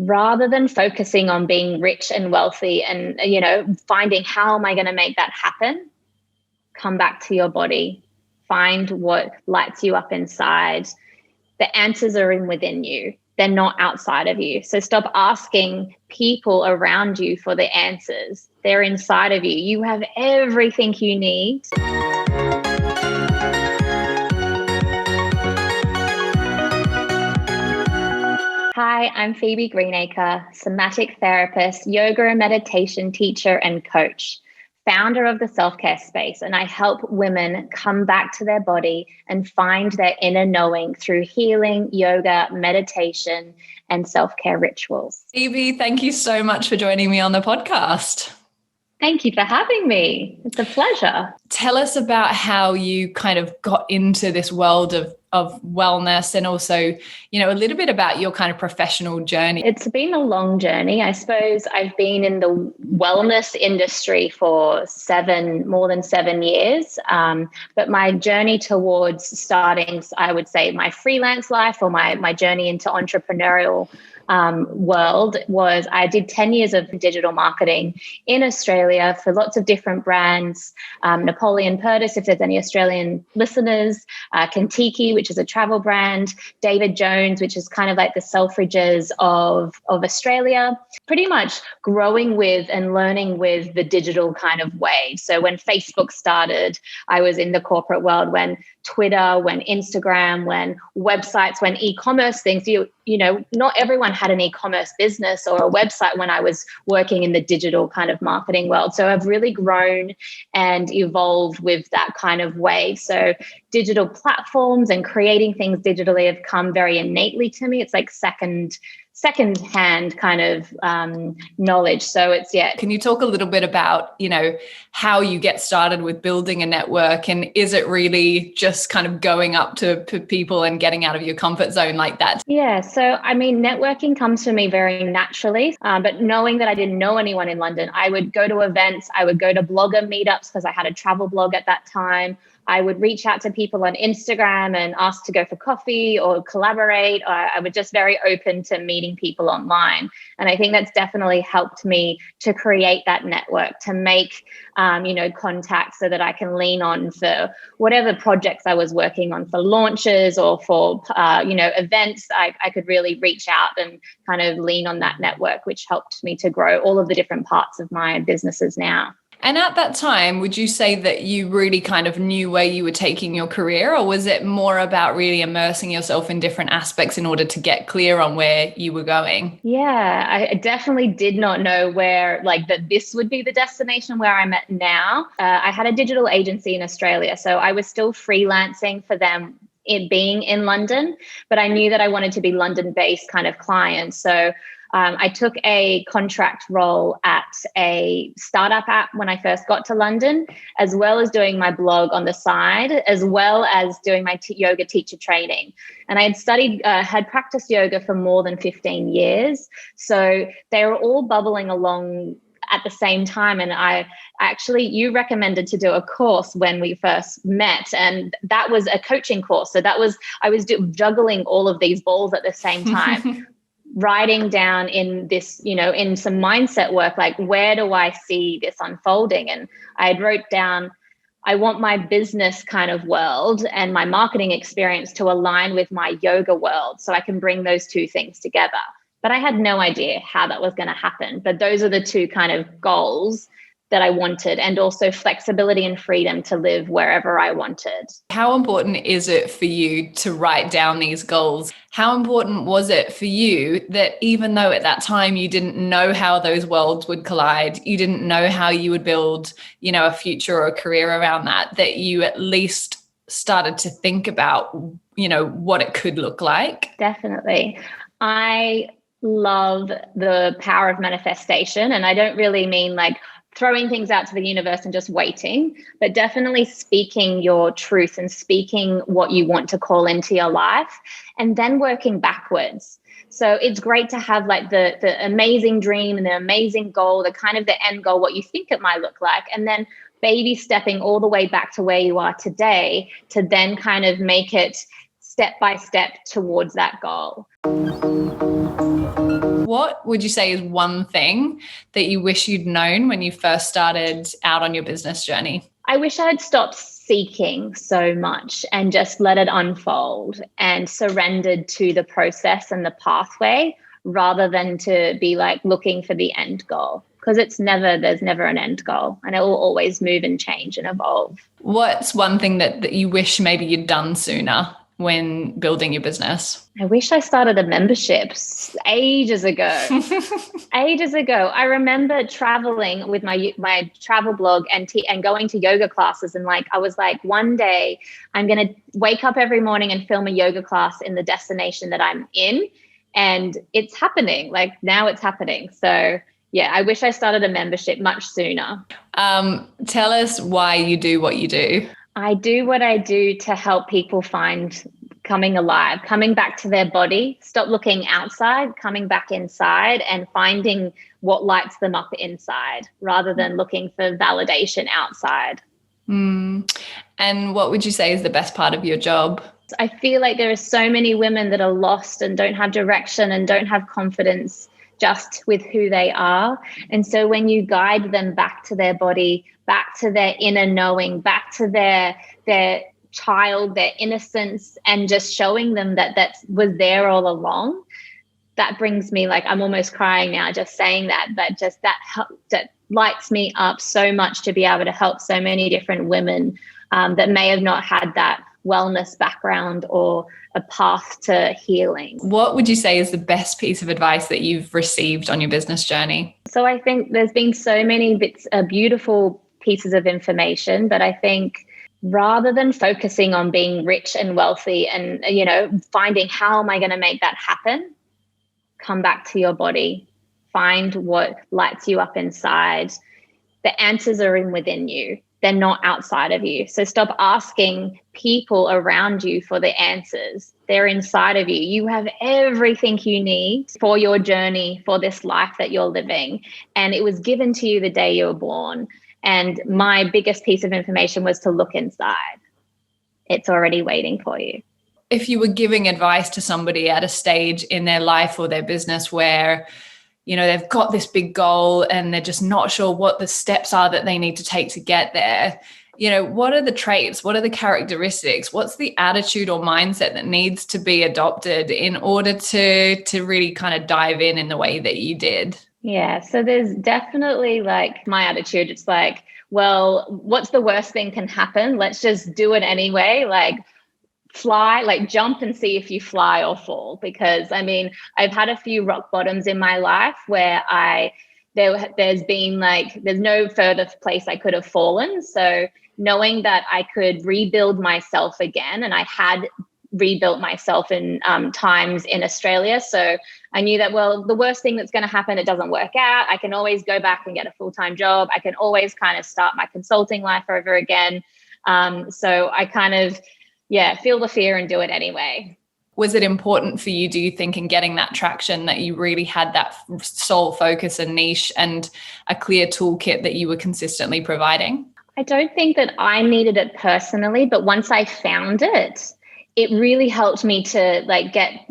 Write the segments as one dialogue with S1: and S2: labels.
S1: rather than focusing on being rich and wealthy and, finding how am I going to make that happen, come back to your body, find what lights you up inside. The answers are within you. They're not outside of you. So stop asking people around you for the answers. They're inside of you. You have everything you need. Hi, I'm Phoebe Greenacre, somatic therapist, yoga and meditation teacher and coach, founder of the self-care space, and I help women come back to their body and find their inner knowing through healing, yoga, meditation, and self-care rituals.
S2: Phoebe, thank you so much for joining me on the podcast.
S1: Thank you for having me. It's a pleasure.
S2: Tell us about how you kind of got into this world of wellness, and also, a little bit about your kind of professional journey.
S1: It's been a long journey. I suppose I've been in the wellness industry for more than 7 years. But my journey towards starting, I would say, my freelance life or my journey into entrepreneurial world was I did 10 years of digital marketing in Australia for lots of different brands. Napoleon Purtis, if there's any Australian listeners, Kentucky, which is a travel brand, David Jones, which is kind of like the Selfridges of Australia, pretty much growing with and learning with the digital kind of wave. So when Facebook started, I was in the corporate world. When Twitter, when Instagram, when websites, when e-commerce things, not everyone had an e-commerce business or a website when I was working in the digital kind of marketing world. So I've really grown and evolved with that kind of wave. So digital platforms and creating things digitally have come very innately to me. It's like second-hand kind of knowledge. So it's, yeah.
S2: Can you talk a little bit about, how you get started with building a network, and is it really just kind of going up to people and getting out of your comfort zone like that?
S1: Yeah. So, networking comes to me very naturally, but knowing that I didn't know anyone in London, I would go to events, I would go to blogger meetups because I had a travel blog at that time. I would reach out to people on Instagram and ask to go for coffee or collaborate. Or I was just very open to meeting people online. And I think that's definitely helped me to create that network, to make, contacts so that I can lean on for whatever projects I was working on, for launches or for, events. I could really reach out and kind of lean on that network, which helped me to grow all of the different parts of my businesses now.
S2: And at that time, would you say that you really kind of knew where you were taking your career, or was it more about really immersing yourself in different aspects in order to get clear on where you were going?
S1: Yeah, I definitely did not know where, that this would be the destination where I'm at now. I had a digital agency in Australia, so I was still freelancing for them, it being in London, but I knew that I wanted to be London-based kind of clients. So I took a contract role at a startup app when I first got to London, as well as doing my blog on the side, as well as doing my yoga teacher training. And I had practiced yoga for more than 15 years. So they were all bubbling along at the same time. And you recommended to do a course when we first met, and that was a coaching course. So I was juggling all of these balls at the same time. Writing down in this, in some mindset work, like, where do I see this unfolding? And I wrote down, I want my business kind of world and my marketing experience to align with my yoga world so I can bring those two things together. But I had no idea how that was going to happen. But those are the two kind of goals that I wanted, and also flexibility and freedom to live wherever I wanted.
S2: How important is it for you to write down these goals? How important was it for you that even though at that time you didn't know how those worlds would collide, you didn't know how you would build, a future or a career around that you at least started to think about, what it could look like?
S1: Definitely. I love the power of manifestation, and I don't really mean throwing things out to the universe and just waiting, but definitely speaking your truth and speaking what you want to call into your life, and then working backwards. So it's great to have the amazing dream and the amazing goal, the kind of the end goal, what you think it might look like, and then baby stepping all the way back to where you are today to then kind of make it step by step towards that goal.
S2: What would you say is one thing that you wish you'd known when you first started out on your business journey?
S1: I wish I had stopped seeking so much and just let it unfold and surrendered to the process and the pathway rather than to be like looking for the end goal. Because there's never an end goal, and it will always move and change and evolve.
S2: What's one thing that you wish maybe you'd done sooner when building your business?
S1: I wish I started a membership ages ago. Ages ago. I remember traveling with my travel blog and going to yoga classes. And I was like, one day I'm going to wake up every morning and film a yoga class in the destination that I'm in. And it's happening. Now it's happening. So yeah, I wish I started a membership much sooner.
S2: Tell us why you do what you do.
S1: I do what I do to help people find coming alive, coming back to their body, stop looking outside, coming back inside and finding what lights them up inside rather than looking for validation outside.
S2: And what would you say is the best part of your job?
S1: I feel like there are so many women that are lost and don't have direction and don't have confidence just with who they are. And so when you guide them back to their body, back to their inner knowing, back to their child, their innocence, and just showing them that was there all along, that brings me I'm almost crying now just saying that, but just that lights me up so much to be able to help so many different women that may have not had that wellness background or a path to healing.
S2: What would you say is the best piece of advice that you've received on your business journey?
S1: So I think there's been so many beautiful pieces of information, but I think rather than focusing on being rich and wealthy and, finding how am I going to make that happen, come back to your body, find what lights you up inside. The answers are within you. They're not outside of you. So stop asking people around you for the answers. They're inside of you. You have everything you need for your journey, for this life that you're living. And it was given to you the day you were born. And my biggest piece of information was to look inside. It's already waiting for you.
S2: If you were giving advice to somebody at a stage in their life or their business where they've got this big goal and they're just not sure what the steps are that they need to take to get there. What are the traits? What are the characteristics? What's the attitude or mindset that needs to be adopted in order to really kind of dive in the way that you did?
S1: Yeah. So there's definitely my attitude. It's well, what's the worst thing can happen? Let's just do it anyway. Fly, jump and see if you fly or fall. Because I've had a few rock bottoms in my life where there's been there's no further place I could have fallen. So knowing that I could rebuild myself again, and I had rebuilt myself in times in Australia. So I knew that, well, the worst thing that's going to happen, it doesn't work out. I can always go back and get a full-time job. I can always kind of start my consulting life over again. So I kind of feel the fear and do it anyway.
S2: Was it important for you, do you think, in getting that traction that you really had that sole focus and niche and a clear toolkit that you were consistently providing?
S1: I don't think that I needed it personally, but once I found it, it really helped me to get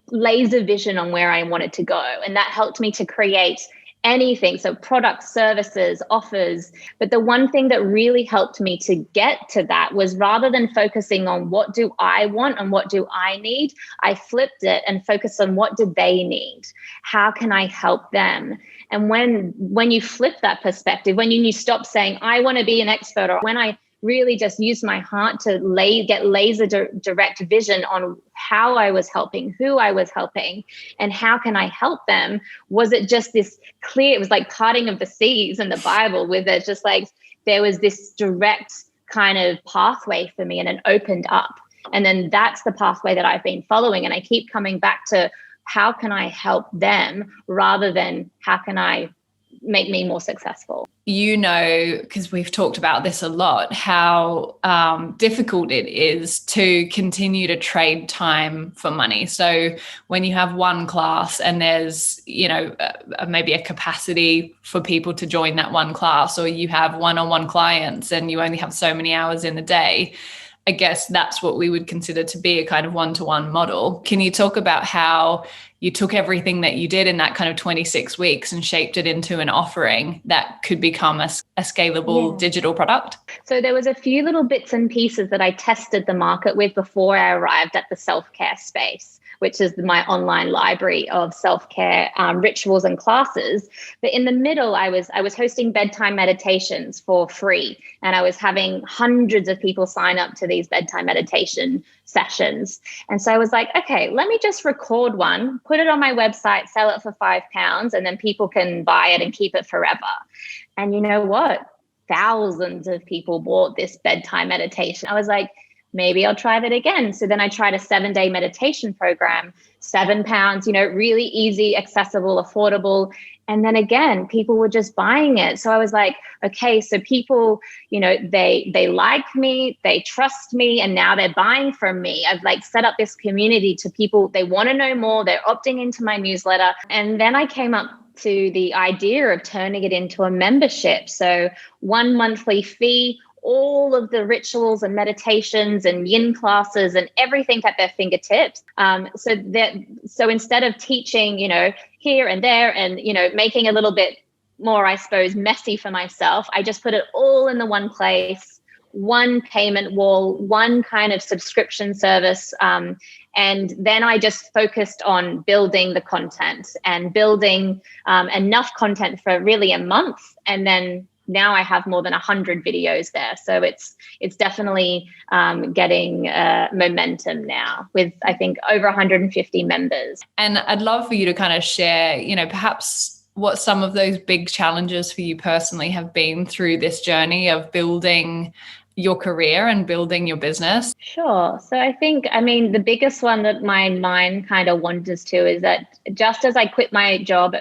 S1: laser vision on where I wanted to go. And that helped me to create anything. So products, services, offers. But the one thing that really helped me to get to that was rather than focusing on what do I want and what do I need, I flipped it and focused on what do they need? How can I help them? And when you flip that perspective, when you stop saying, I want to be an expert, or when I really just used my heart to get laser direct vision on how I was helping, who I was helping, and how can I help them, was it just this clear, it was like parting of the seas in the Bible, with it just there was this direct kind of pathway for me, and it opened up. And then that's the pathway that I've been following. And I keep coming back to how can I help them rather than how can I make me more successful.
S2: Because we've talked about this a lot, how difficult it is to continue to trade time for money. So when you have one class and there's, maybe a capacity for people to join that one class, or you have one-on-one clients and you only have so many hours in the day, I guess that's what we would consider to be a kind of one-to-one model. Can you talk about how you took everything that you did in that kind of 26 weeks and shaped it into an offering that could become a scalable digital product?
S1: So there was a few little bits and pieces that I tested the market with before I arrived at the self-care space, which is my online library of self-care rituals and classes. But in the middle, I was hosting bedtime meditations for free, and I was having hundreds of people sign up to these bedtime meditation sessions. And so I was like, okay, let me just record one, put it on my website, sell it for £5, and then people can buy it and keep it forever. And you know what? Thousands of people bought this bedtime meditation. I was like, maybe I'll try that again. So then I tried a 7-day meditation program, £7, really easy, accessible, affordable. And then again, people were just buying it. So I was like, okay, so people, they like me, they trust me, and now they're buying from me. I've like set up this community to people, they want to know more, they're opting into my newsletter. And then I came up to the idea of turning it into a membership. So 1 monthly fee, all of the rituals and meditations and yin classes and everything at their fingertips. So instead of teaching, here and there and, making a little bit more, I suppose, messy for myself, I just put it all in the one place, one payment wall, one kind of subscription service. And then I just focused on building the content and building enough content for really a month. And then now I have more than 100 videos there. So it's definitely getting momentum now with, I think, over 150 members.
S2: And I'd love for you to kind of share, perhaps what some of those big challenges for you personally have been through this journey of building your career and building your business.
S1: Sure. So I think, the biggest one that my mind kind of wanders to is that just as I quit my job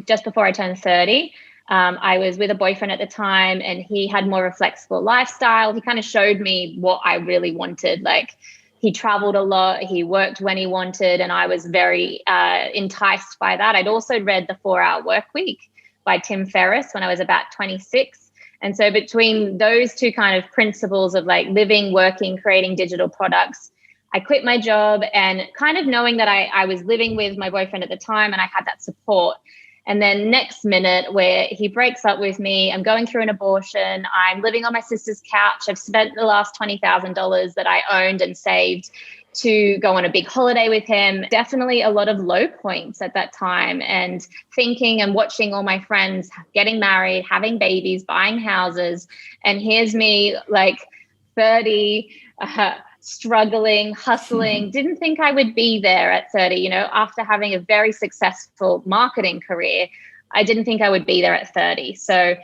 S1: just before I turned 30, I was with a boyfriend at the time, and he had more of a flexible lifestyle. He kind of showed me what I really wanted. Like, he traveled a lot, he worked when he wanted, and I was very enticed by that. I'd also read The 4-Hour Workweek by Tim Ferriss when I was about 26. And so between those two kind of principles of like living, working, creating digital products, I quit my job, and kind of knowing that I was living with my boyfriend at the time and I had that support. And then next minute, where he breaks up with me, I'm going through an abortion, I'm living on my sister's couch, I've spent the last $20,000 that I owned and saved to go on a big holiday with him. Definitely a lot of low points at that time, and thinking and watching all my friends getting married, having babies, buying houses. And here's me like 30, struggling, hustling, didn't think I would be there at 30, after having a very successful marketing career. I didn't think I would be there at 30. So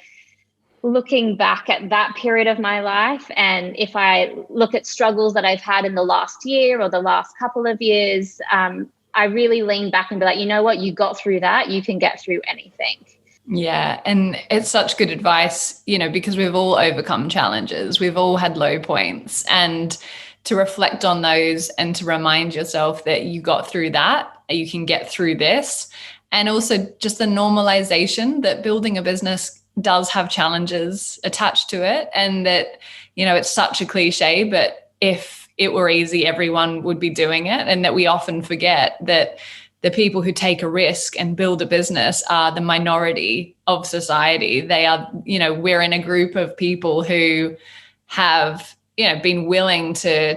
S1: looking back at that period of my life, and if I look at struggles that I've had in the last year or the last couple of years, I really lean back and be like, you know what, you got through that, you can get through anything.
S2: Yeah. And it's such good advice, because we've all overcome challenges. We've all had low points, and to reflect on those and to remind yourself that you got through that, you can get through this. And also just the normalization that building a business does have challenges attached to it. And that, it's such a cliche, but if it were easy, everyone would be doing it. And that we often forget that the people who take a risk and build a business are the minority of society. They are, we're in a group of people who have been willing to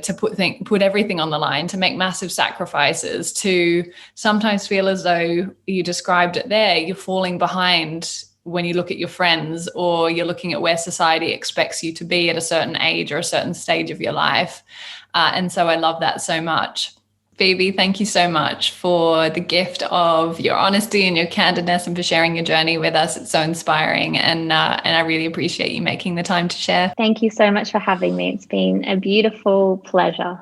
S2: put everything on the line, to make massive sacrifices, to sometimes feel as though, you described it there, you're falling behind when you look at your friends, or you're looking at where society expects you to be at a certain age or a certain stage of your life. And so I love that so much. Phoebe, thank you so much for the gift of your honesty and your candidness, and for sharing your journey with us. It's so inspiring, and I really appreciate you making the time to share.
S1: Thank you so much for having me. It's been a beautiful pleasure.